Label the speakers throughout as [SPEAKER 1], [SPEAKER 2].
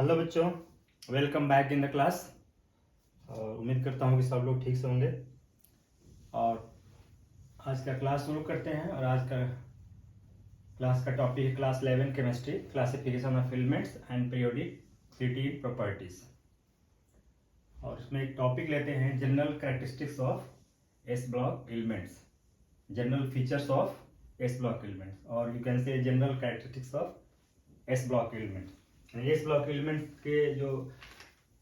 [SPEAKER 1] Hello बच्चों, welcome back in the class. और उम्मीद करता हूँ कि सब लोग ठीक से होंगे। और आज का क्लास शुरू करते हैं। और आज का क्लास का टॉपिक है class 11 chemistry, classification of elements and periodicity properties. और इसमें एक टॉपिक लेते हैं general characteristics of S block elements, general features of S block elements, और you can say general characteristics of S block elements. S block elements के जो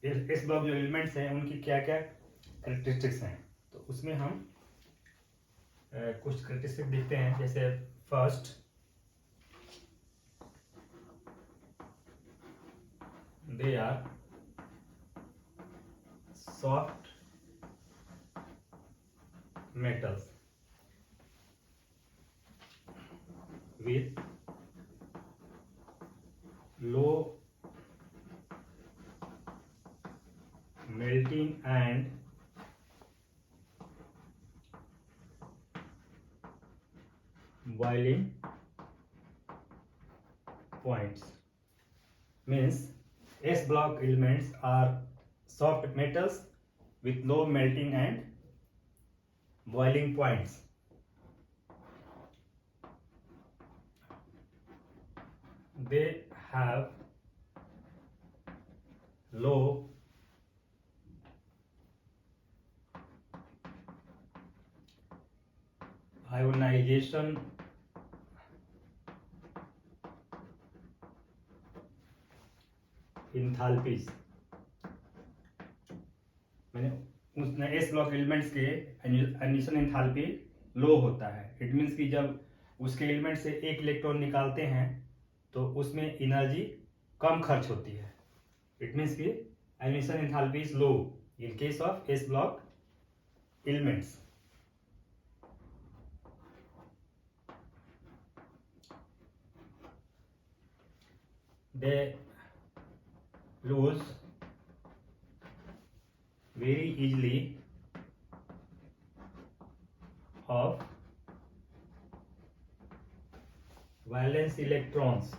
[SPEAKER 1] इस block जो एलिमेंट्स हैं उनकी क्या क्या करेक्टरिस्टिक्स हैं, तो उसमें हम कुछ करेक्टरिस्टिक देखते हैं। जैसे first, they are soft metals with low melting and boiling points. Means S block elements are soft metals with low melting and boiling points. They have low ionization enthalpies. मैंने उसने एस ब्लॉक एलिमेंट्स के एनिशन enthalpy लो होता है। It means कि जब उसके element से एक इलेक्ट्रॉन निकालते हैं तो उसमें एनर्जी कम खर्च होती है। इट मीन्स कि emission enthalpy is low in case of S block elements. They lose very easily of valence electrons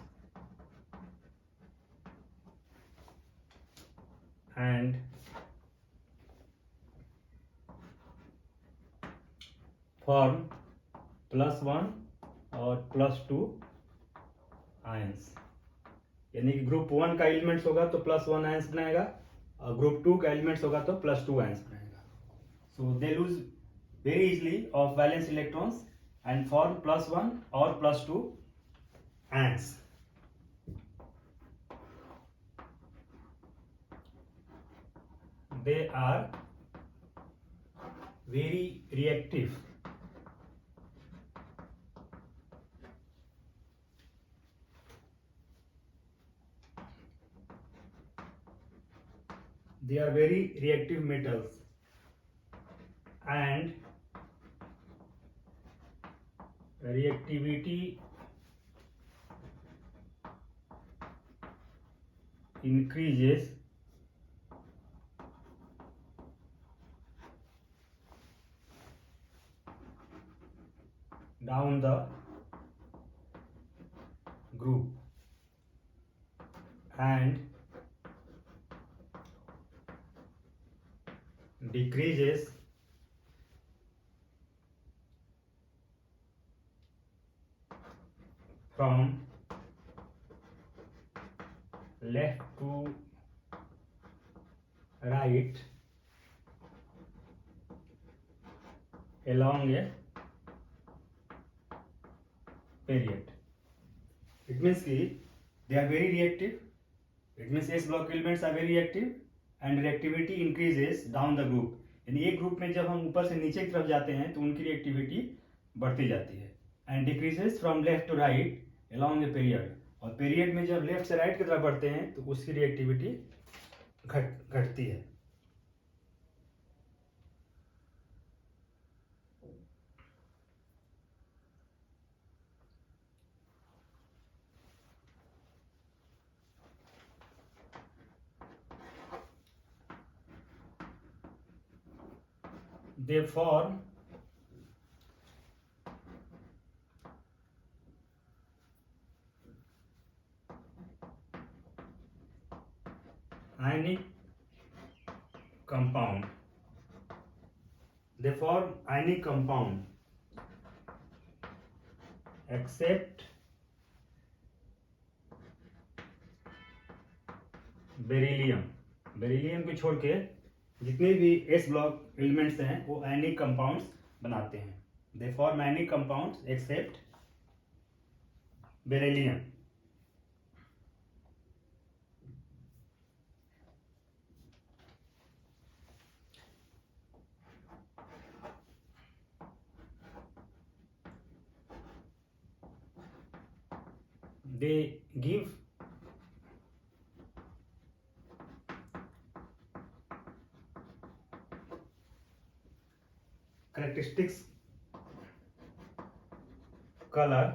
[SPEAKER 1] and form +1 और +2 आयंस। यानी कि ग्रुप 1 का एलिमेंट्स होगा तो +1 आयंस बनाएगा, और ग्रुप 2 का एलिमेंट्स होगा तो +2 आयंस बनाएगा। So they lose very easily of valence electrons and form +1 और +2 ions. They are very reactive. They are very reactive metals and reactivity increases down the group and decreases from left to right along a period. It means कि they are very reactive. It means S block elements are very reactive and reactivity increases down the group. यानी एक group में जब हम ऊपर से नीचे की तरफ जाते हैं तो उनकी रिएक्टिविटी बढ़ती जाती है। And decreases from left to right along a period, और पीरियड में जब लेफ्ट से राइट की तरफ बढ़ते हैं तो उसकी रिएक्टिविटी घटती है। They form ionic compound. They form ionic compound except beryllium. Beryllium को छोड़ के जितने भी एस ब्लॉक एलिमेंट्स हैं वो आयनिक कंपाउंड्स बनाते हैं. They form ionic compounds except beryllium. They give characteristics color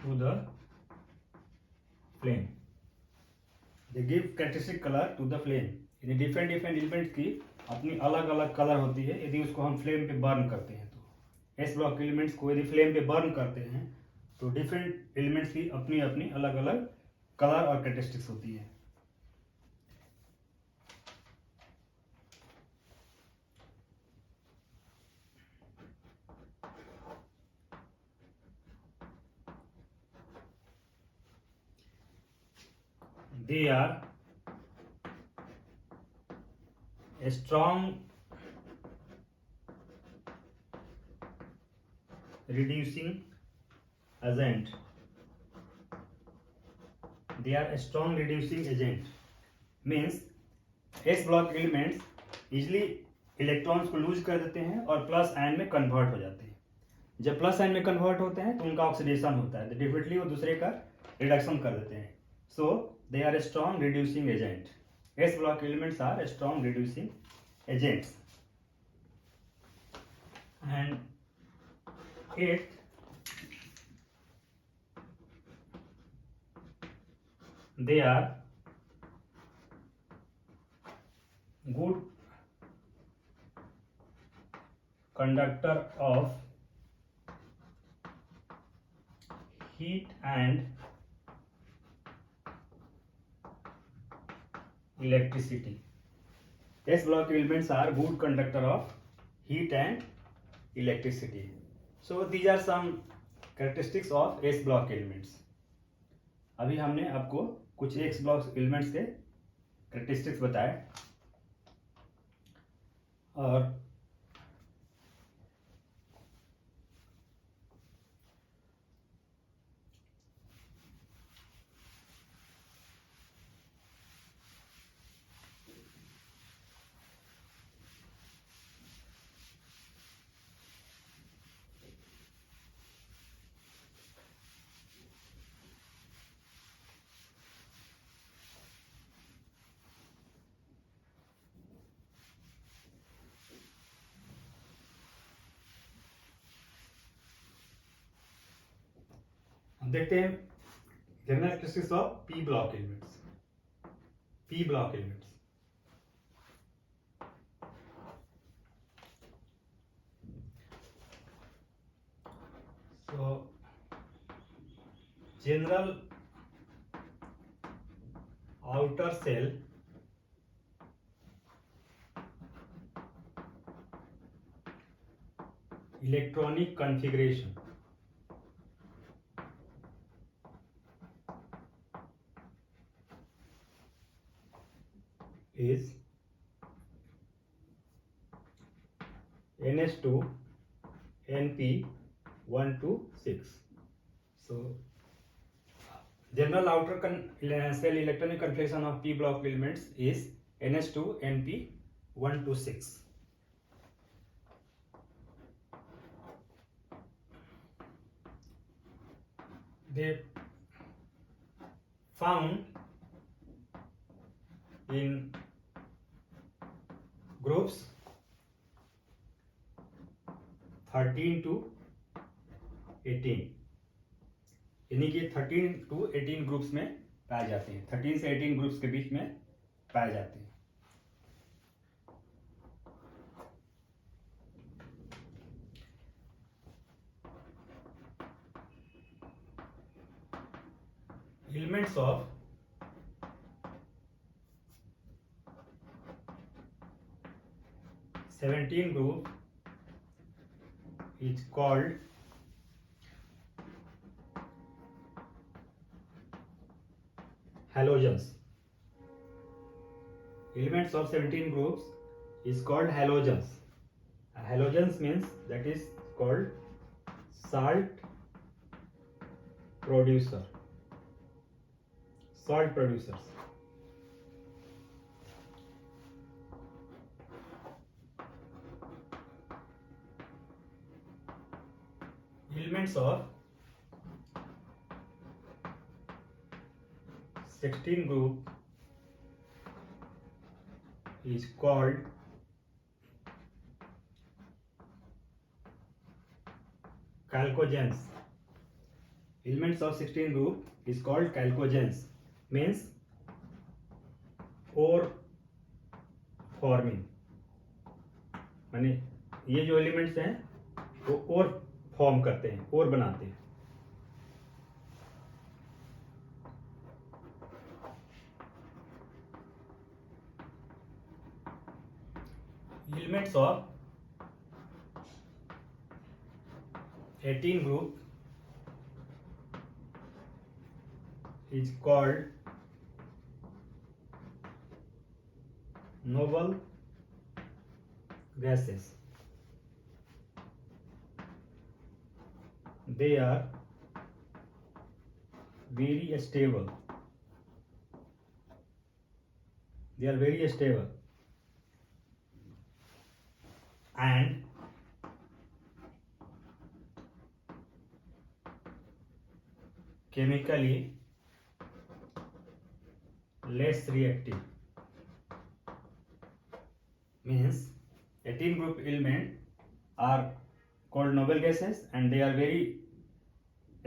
[SPEAKER 1] to the flame. They give characteristic color to the flame. यानी डिफरेंट डिफरेंट एलिमेंट्स की अपनी अलग अलग कलर होती है. यदि उसको हम फ्लेम पे बर्न करते हैं तो एस ब्लॉक एलिमेंट्स को यदि फ्लेम पे बर्न करते हैं तो डिफरेंट एलिमेंट्स की अपनी अपनी अलग अलग कलर और कैरेक्टरिस्टिक्स होती है. They are a strong reducing agent. They are a strong reducing agent. Means S block elements easily electrons को लूज कर देते हैं और प्लस आयन में कन्वर्ट हो जाते हैं. जब प्लस आयन में कन्वर्ट होते हैं तो उनका ऑक्सीडेशन होता है, तो डिफरेंटली वो दूसरे का रिडक्शन कर देते हैं. So they are a strong reducing agent. S block elements are a strong reducing agents. And eighth, they are good conductor of heat and electricity. S block elements are good conductor of heat and electricity. So these are some characteristics of S block elements. अभी हमने आपको कुछ S block elements के characteristics बताए और देखते हैं general characteristics of P block elements. P block elements. So general outer shell electronic configuration is NH2 NP126. So general outer cell electronic configuration of P block elements is NH2 NP126. They found in groups 13 to 18, यानी कि 13 to 18 groups में पाए जाते हैं. 13 से 18 groups के बीच में पाए जाते हैं. elements of '17 group is called halogens. Elements of 17 groups is called halogens. Halogens means that is called salt producer. Salt producers. Elements of 16 group is called chalcogens. Elements of 16 group is called chalcogens, means ore forming. माने ये जो elements हैं वो और form करते हैं, और बनाते हैं. Elements of 18 group is called noble gases. They are very stable. They are very stable and chemically less reactive. Means 18 group element are called noble gases and they are very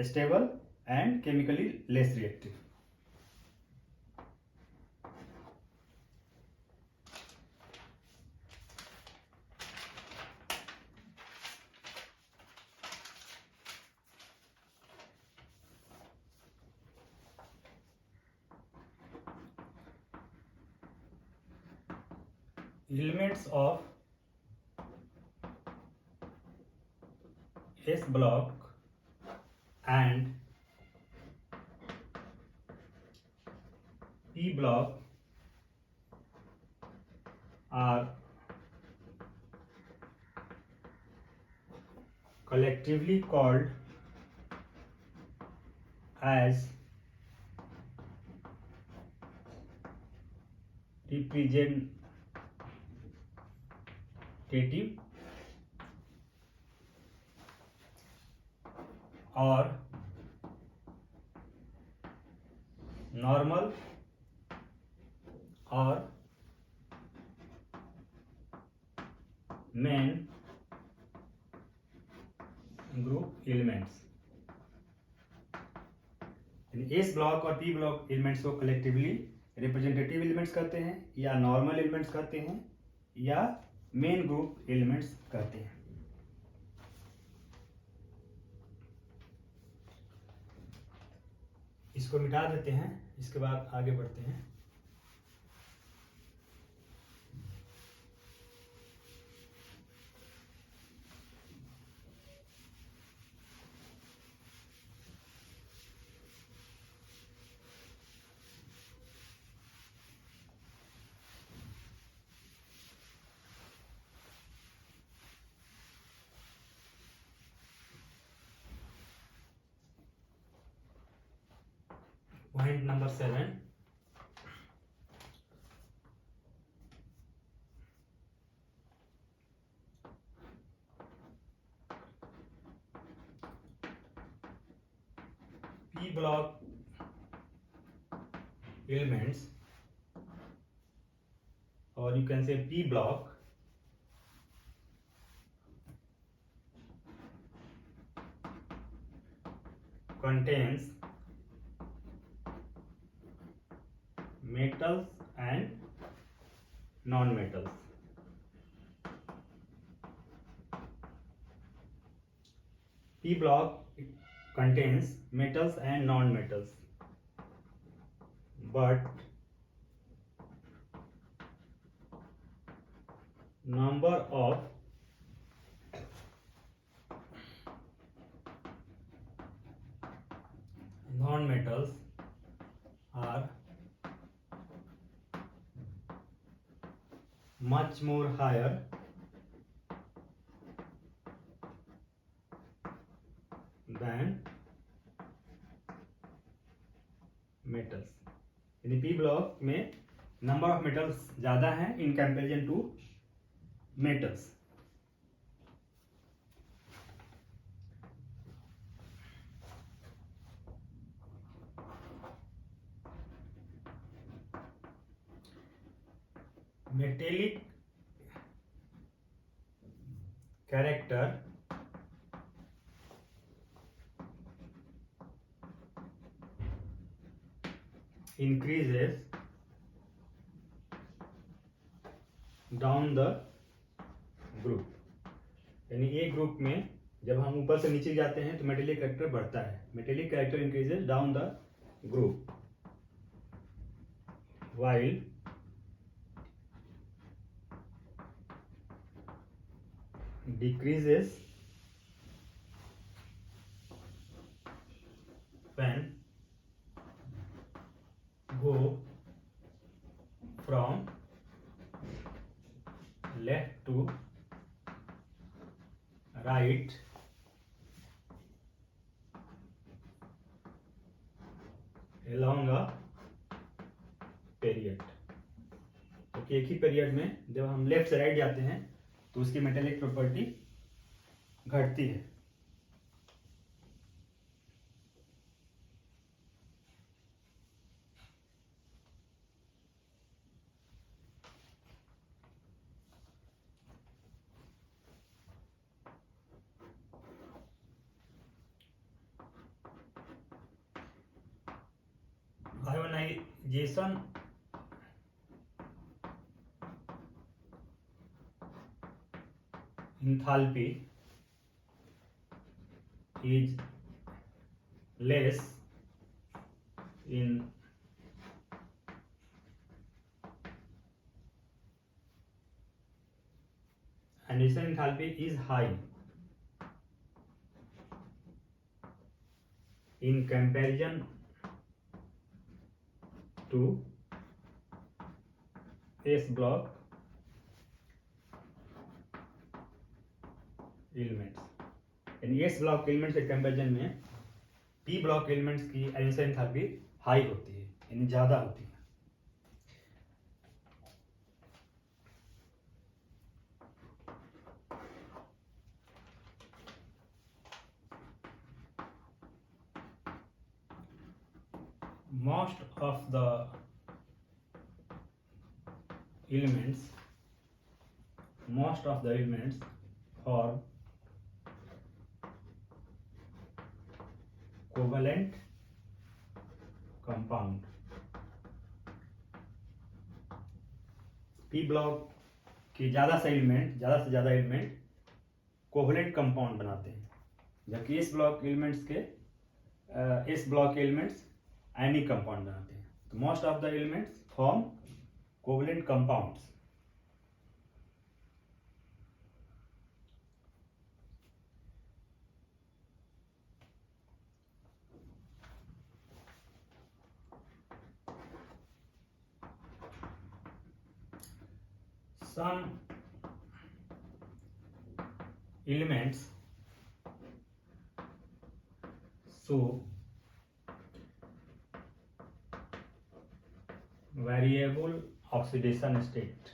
[SPEAKER 1] stable and chemically less reactive. Elements of S block and P block are collectively called as representative or normal or main group elements. S block और P block elements को collectively representative elements कहते हैं, या normal elements कहते हैं, या main group elements कहते हैं. इसको मिटा देते हैं, इसके बाद आगे बढ़ते हैं. Point number 7. P block elements, or you can say P block, contains metals and non-metals. P block contains metals and non-metals. but number of non-metals are much more higher than metals। यानी P block में number of metals ज्यादा हैं in comparison to metals. Metallic character increases down the group। यानी एक group में जब हम ऊपर से नीचे जाते हैं तो मेटेलिक कैरेक्टर बढ़ता है। Metallic character increases down the group while decreases when go from left to right along a period। तो एक ही पीरियड में जब हम लेफ्ट से राइट जाते हैं तो उसकी मेटेलिक प्रॉपर्टी घटती है। Ionization enthalpy is less in ionization enthalpy is high in comparison to S block elements. यानी एस ब्लॉक एलिमेंट्स के कंपेरिजन में पी ब्लॉक एलिमेंट्स की आयोनाइजेशन एंथैल्पी हाई होती है, यानी ज्यादा होती है। Most of the elements form covalent compound। P block के ज्यादा से ज्यादा एलिमेंट कोवलेंट कंपाउंड बनाते हैं, जबकि S block elements ionic compound बनाते हैं। तो most of the elements form covalent compounds. Some elements show variable oxidation state।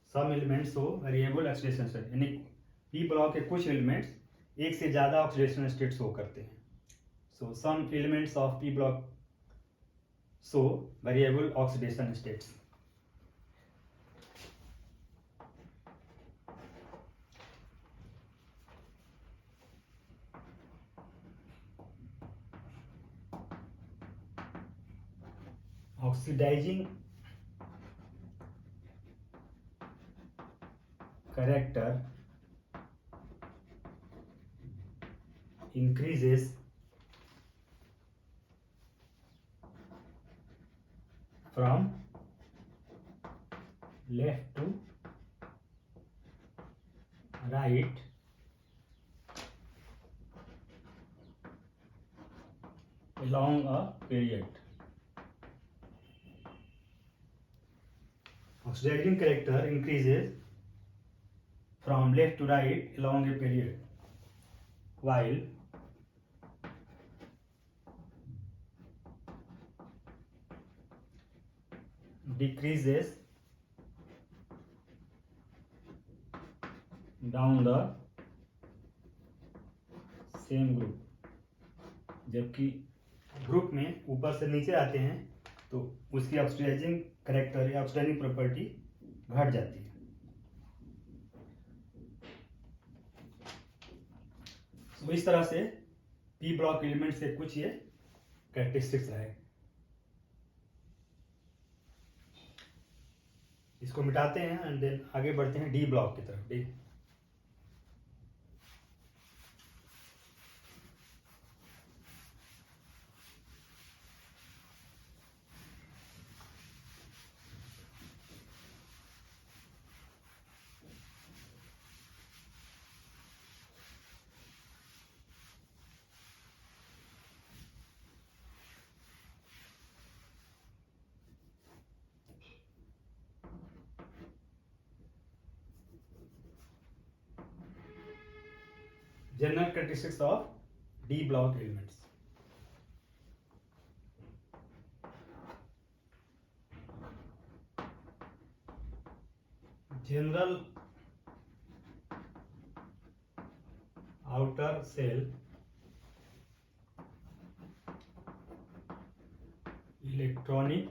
[SPEAKER 1] Some elements show variable oxidation state, यानी पी ब्लॉक के कुछ एलिमेंट्स एक से ज्यादा ऑक्सीडेशन स्टेट शो करते हैं। So some elements of P block show variable oxidation states। Oxidizing character increases from left to right along a period. Oxidizing character increases from left to right along a period, while decreases down the same group. जबकि group में ऊपर से नीचे आते हैं तो उसकी oxidising character या ऑक्सीडाइजिंग प्रॉपर्टी घट जाती है. तो इस तरह से पी ब्लॉक एलिमेंट से कुछ ये कैरेक्टरिस्टिक्स रहे. इसको मिटाते हैं एंड देन आगे बढ़ते हैं डी ब्लॉक की तरफ. D general characteristics of D block elements. General outer shell electronic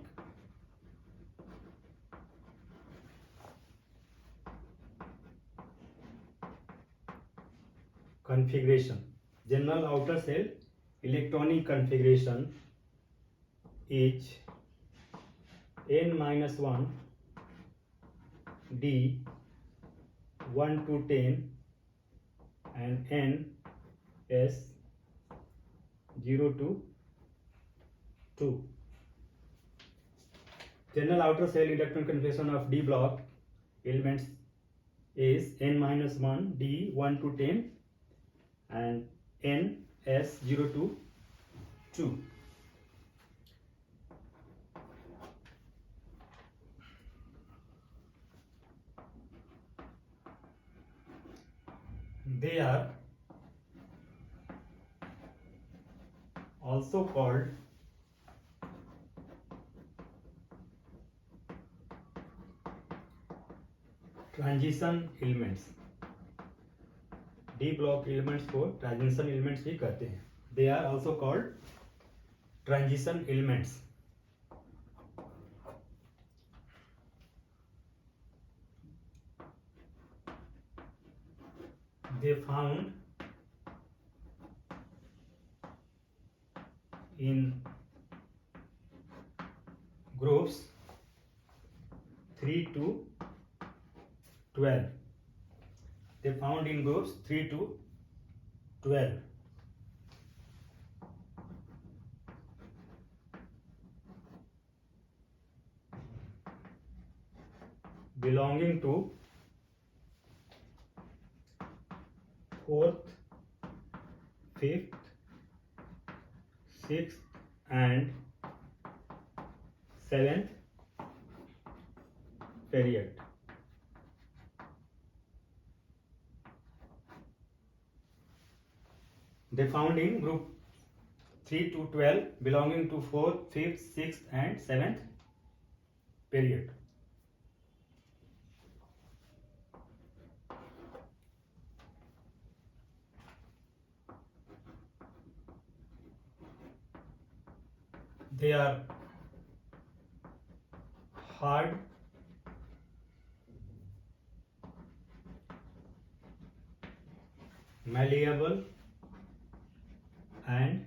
[SPEAKER 1] configuration. General outer shell electronic configuration is n-1 d 1 to 10 and n s 0 to 2. General outer shell electron configuration of D block elements is n-1 d 1 to 10 and n s 0 to 2. They are also called transition elements. D block elements को transition elements भी कहते हैं. They are also called transition elements. They found in groups 3 to 12. They found in groups 3 to 12. Belonging to 4th, 5th, 6th and 7th period. They found in group 3 to 12 belonging to 4th, 5th, 6th and 7th period. They are hard, malleable and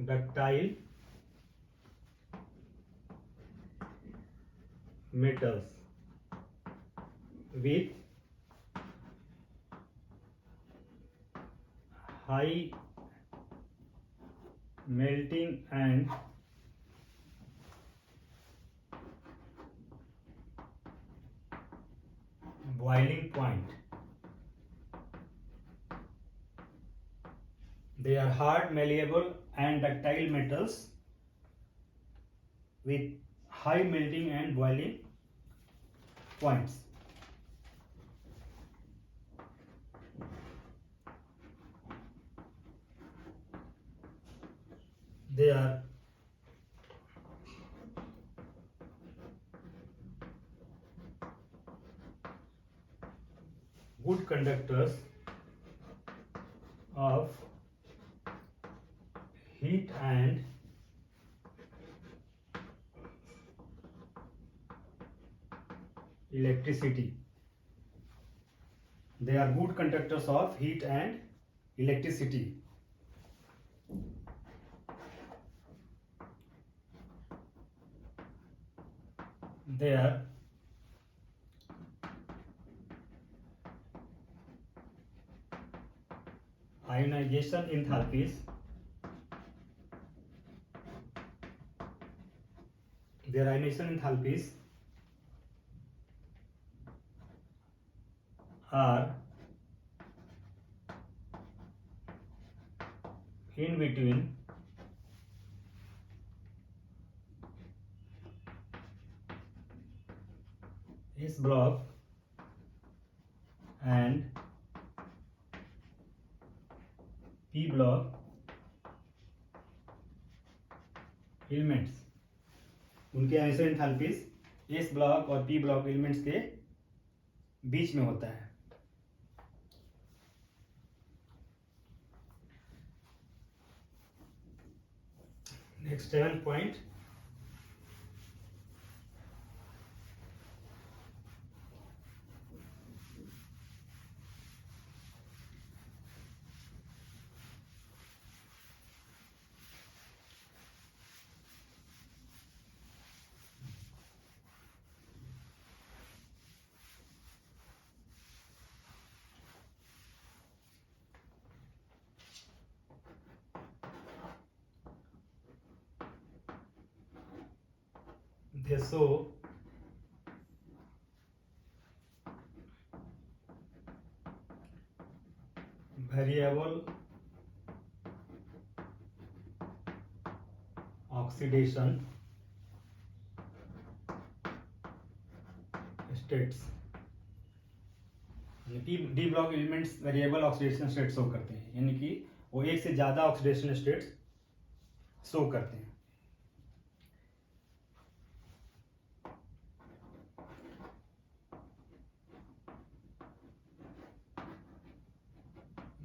[SPEAKER 1] ductile metals with high melting and boiling point. They are hard, malleable and ductile metals with high melting and boiling points. They are good conductors of heat and electricity. They are good conductors of heat and electricity. Their ionization enthalpies are in between S block and P block elements. उनके isotope enthalpies S block और P block elements के बीच में होता है. Next 7 point. They show variable oxidation states. D block elements variable oxidation state show करते हैं, यानी कि वो एक से ज्यादा ऑक्सीडेशन स्टेट्स शो करते हैं.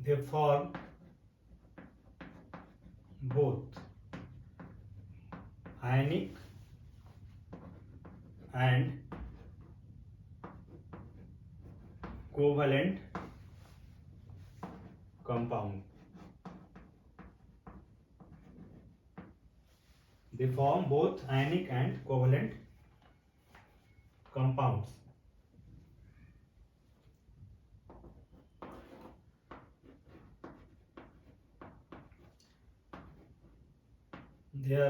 [SPEAKER 1] They form both ionic and covalent compound. They form both ionic and covalent compounds. Their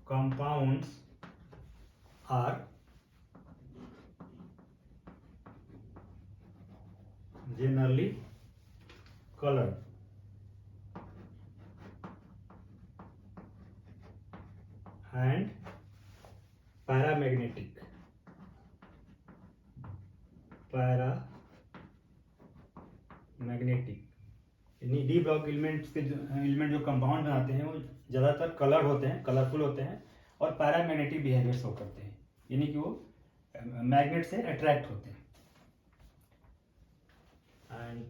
[SPEAKER 1] compounds are generally colored and paramagnetic. यानी डी ब्लॉक एलिमेंट्स के एलिमेंट जो कंपाउंड बनाते हैं वो ज़्यादातर कलर होते हैं, कलरफुल होते हैं और पैरामैग्नेटिक बिहेवियर शो करते हैं, यानी कि वो मैग्नेट से अट्रैक्ट होते हैं. And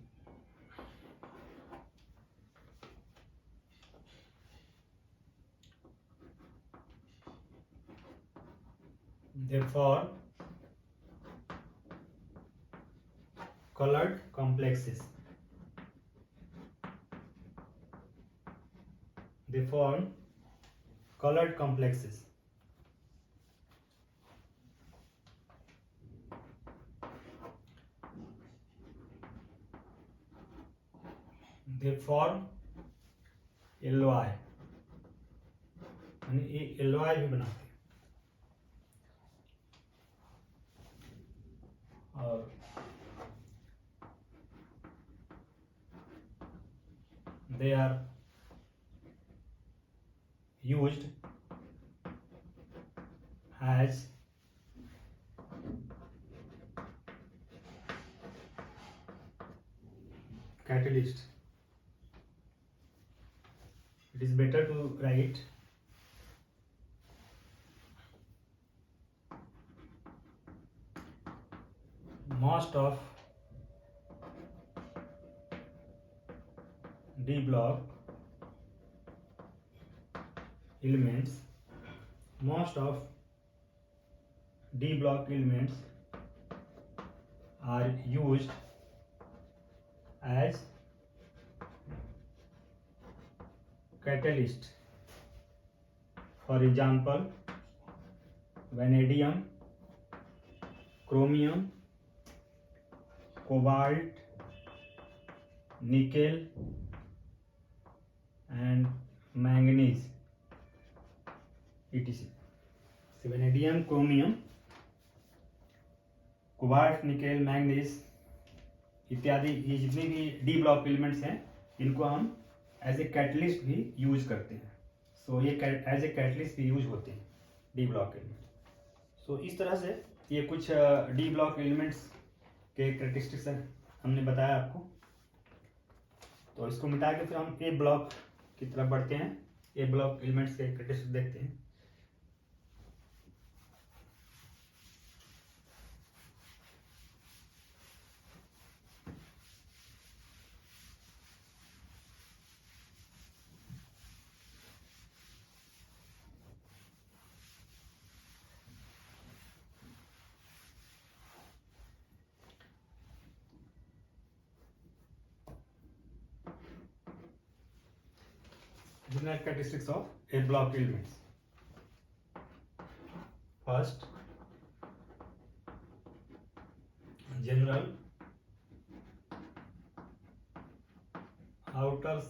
[SPEAKER 1] they form colored complexes. They form colored complexes. they form alloy, यानी ये alloy भी बनाते हैं। और they are used as catalyst. It is better to write most of D block elements, most of D block elements are used as catalyst. For example, vanadium, chromium, cobalt, nickel and manganese etc. So vanadium, chromium, cobalt, nickel, manganese इत्यादि ये जितने भी D block elements हैं इनको हम as a catalyst भी use करते हैं। सो ये एज ए कैटलिस्ट भी यूज होते हैं डी ब्लॉक एलिमेंट। सो इस तरह से ये कुछ डी ब्लॉक एलिमेंट्स के कैरेक्टरिस्टिक्स हमने बताया आपको। तो इसको मिटा के फिर हम ए ब्लॉक की तरफ बढ़ते हैं, ए ब्लॉक एलिमेंट्स के कैरेक्टरिस्टिक्स देखते हैं। General characteristics of A block elements. First, general outer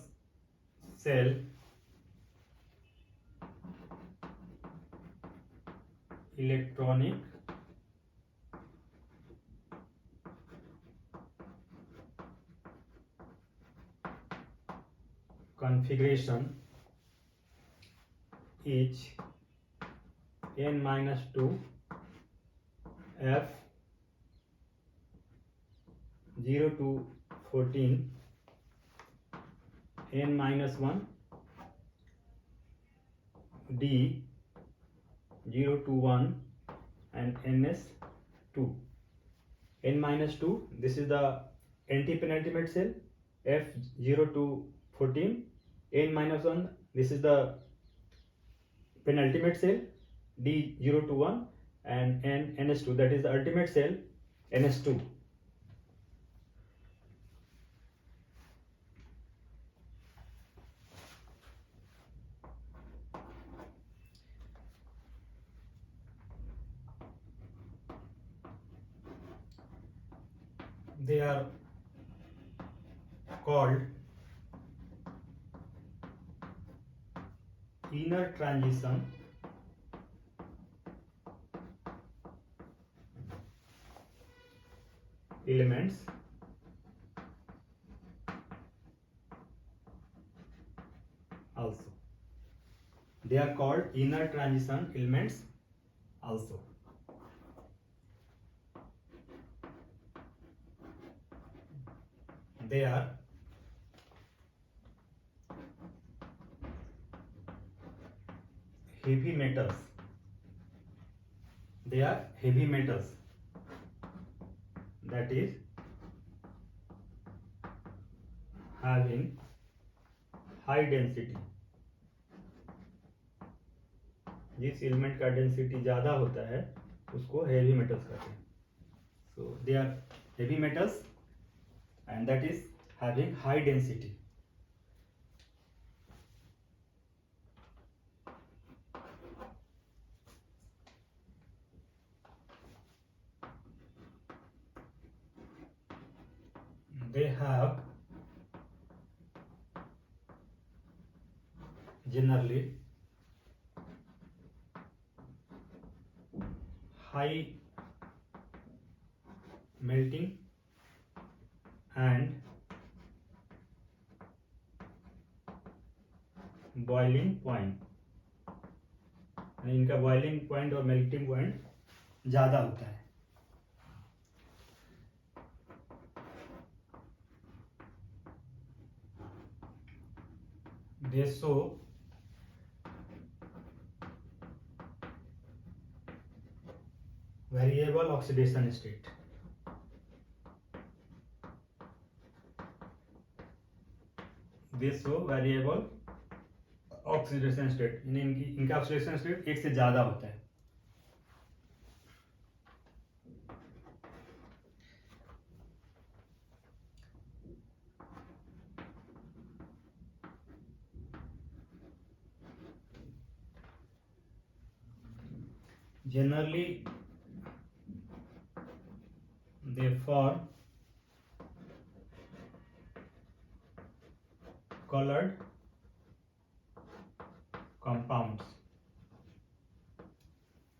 [SPEAKER 1] shell electronic configuration is n-2 f 0 to 14 n-1 d 0 to 1 and ns2. n-2 this is the anti-penultimate cell, f 0 to 14, n-1 this is the penultimate cell, d 0 to 1 and ns2 that is the ultimate cell, ns2. They are called inner transition elements also. They are called inner transition elements also. They are heavy metals. They are heavy metals, that is having high density. जिस element का density ज़्यादा होता है उसको heavy metals कहते हैं. So they are heavy metals and that is having high density. They have generally high melting and boiling point, इनका boiling point और मेल्टिंग पॉइंट ज़्यादा होता है। They show variable oxidation state. They show variable oxidation state, यानी इनका oxidation state एक से ज़्यादा होता है। Generally they form colored compounds.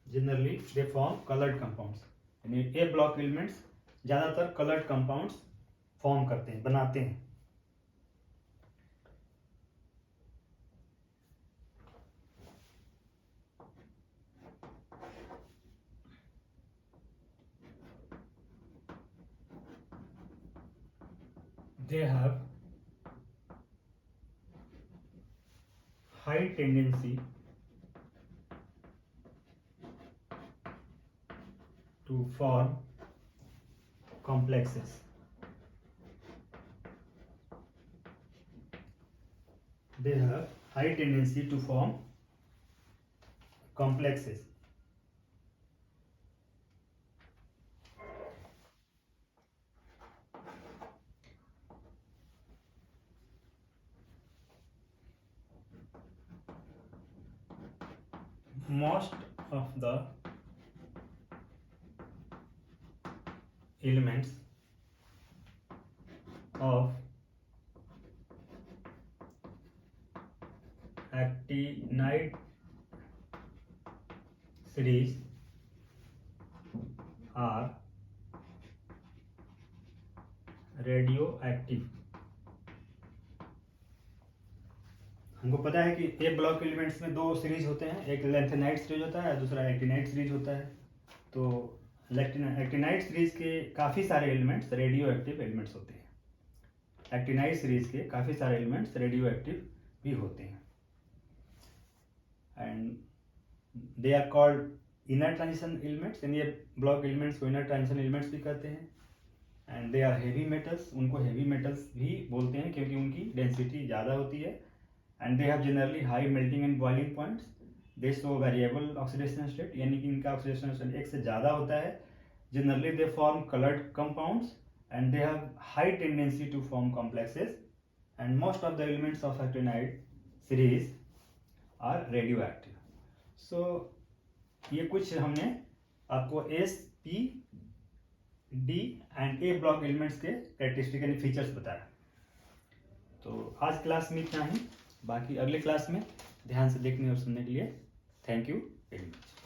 [SPEAKER 1] Generally they form colored compounds, यानी ए ब्लॉक एलिमेंट्स ज़्यादातर कलर्ड कंपाउंड्स फॉर्म करते हैं, बनाते हैं। They have high tendency to form complexes. They have high tendency to form complexes. Most of the elements of actinide series are radioactive. हमको पता है कि ए ब्लॉक एलिमेंट्स में दो सीरीज होते हैं, एक लैंथेनाइड सीरीज होता है, दूसरा एक्टिनाइड सीरीज होता है। तो एक्टिनाइड सीरीज के काफ़ी सारे एलिमेंट्स रेडियो एक्टिव एलिमेंट्स होते हैं। एक्टिनाइड सीरीज के काफ़ी सारे एलिमेंट्स रेडियो एक्टिव भी होते हैं। And they are called inner transition elements, यानी ये ब्लॉक एलिमेंट्स को इनर ट्रांजिशन एलिमेंट्स भी कहते हैं। And they are heavy metals, उनको हेवी मेटल्स भी बोलते हैं क्योंकि उनकी डेंसिटी ज़्यादा होती है। And they have generally high melting and boiling points. They show variable oxidation state, यानी कि इनका oxidation state एक से ज़्यादा होता है। Generally they form colored compounds and they have high tendency to form complexes. And most of the elements of actinide series are radioactive. So ये कुछ हमने आपको S, P, D and A block elements के characteristic यानी features बताया। तो आज class में इतना ही, बाकी अगले क्लास में ध्यान से देखने और सुनने के लिए थैंक यू वेरी मच।